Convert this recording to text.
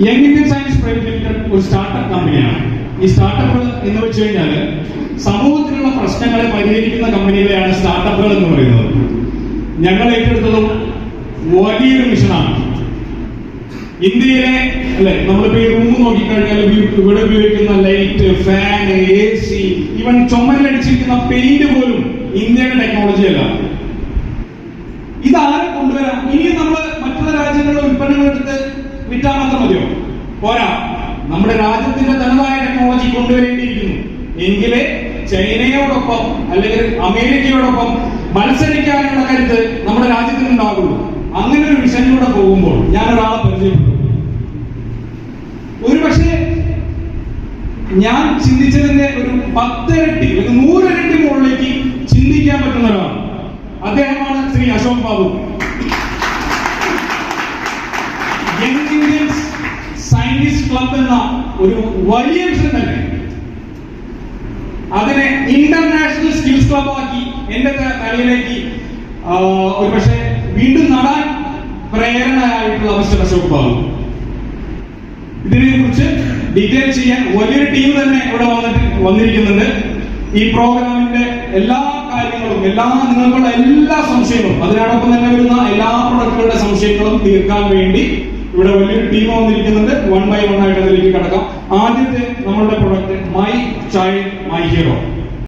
Young Indian science private limited ഒരു startup കമ്പനിയാണ്. ഈ സ്റ്റാർട്ടപ്പുകൾ എന്ന് വെച്ച് കഴിഞ്ഞാൽ സമൂഹത്തിലുള്ള പ്രശ്നങ്ങളെ പരിഹരിക്കുന്ന കമ്പനികളെയാണ് സ്റ്റാർട്ടപ്പുകൾ എന്ന് പറയുന്നത്. ഞങ്ങൾ ഏറ്റെടുത്തതും വലിയൊരു മിഷനാണ്. ഇന്ത്യയിലെ അല്ലെ, നമ്മളിപ്പോ ഈ റൂം നോക്കിക്കഴിഞ്ഞാൽ ഇവിടെ ഉപയോഗിക്കുന്ന ലൈറ്റ്, ഫാൻ, AC, ഈവൻ ചുമരിലടിച്ചിരിക്കുന്ന പെയിന്റ് പോലും ഇന്ത്യയുടെ ടെക്നോളജി അല്ല. ഇതാരും കൊണ്ടുവരാം. ഇനി നമ്മൾ മറ്റുള്ള രാജ്യങ്ങളുടെ ഉൽപ്പന്നങ്ങൾ എടുത്ത് വിറ്റാൽ മാത്രം മതിയോ? പോരാ. നമ്മുടെ രാജ്യത്തിന്റെ തനതായ ടെക്നോളജി കൊണ്ടുവരേണ്ടിയിരിക്കുന്നു. എങ്കിലേ ചൈനയോടൊപ്പം അല്ലെങ്കിൽ അമേരിക്കയോടൊപ്പം മത്സരിക്കാനുള്ള കരുത്ത് നമ്മുടെ രാജ്യത്തിനുണ്ടാകുള്ളൂ. അങ്ങനെ ഒരു വിഷനിലൂടെ പോകുമ്പോൾ ഞാൻ ഒരാളെ പരിചയപ്പെട്ടു. ഒരുപക്ഷെ ഞാൻ ചിന്തിച്ചതിന്റെ ഒരു 10 ഇരട്ടി, 100 ഇരട്ടി മുകളിലേക്ക് ചിന്തിക്കാൻ പറ്റുന്ന ഒരാളാണ്. അദ്ദേഹമാണ് Shri Ashok Babu. Young Indian scientist club എന്ന ഒരു വലിയ വിഷയം തന്നെ അതിനെ ഇന്റർനാഷണൽ സ്കിൽസ് ക്ലബ് ആക്കി എന്റെ തലയിലേക്ക് ഒരുപക്ഷെ വീണ്ടും നടാൻ പ്രേരണയായിട്ടുള്ള മിസ്റ്റർ അശോക് ബാബു. ഇതിനെ കുറിച്ച് ഡീറ്റെയിൽ ചെയ്യാൻ വലിയൊരു ടീം തന്നെ ഇവിടെ വന്നിരിക്കുന്നുണ്ട്. ഈ പ്രോഗ്രാമിന്റെ എല്ലാ കാര്യങ്ങളും, നിങ്ങൾക്കുള്ള എല്ലാ സംശയങ്ങളും, അതിനോടൊപ്പം തന്നെ വരുന്ന എല്ലാ പ്രൊഡക്റ്റുകളുടെ സംശയങ്ങളും തീർക്കാൻ വേണ്ടി ഇവിടെ വലിയൊരു ടീം വന്നിരിക്കുന്നുണ്ട്. 1 by 1 ആയിട്ട് അതിലേക്ക് കടക്കാം. ആദ്യത്തെ നമ്മളുടെ product my child my hero.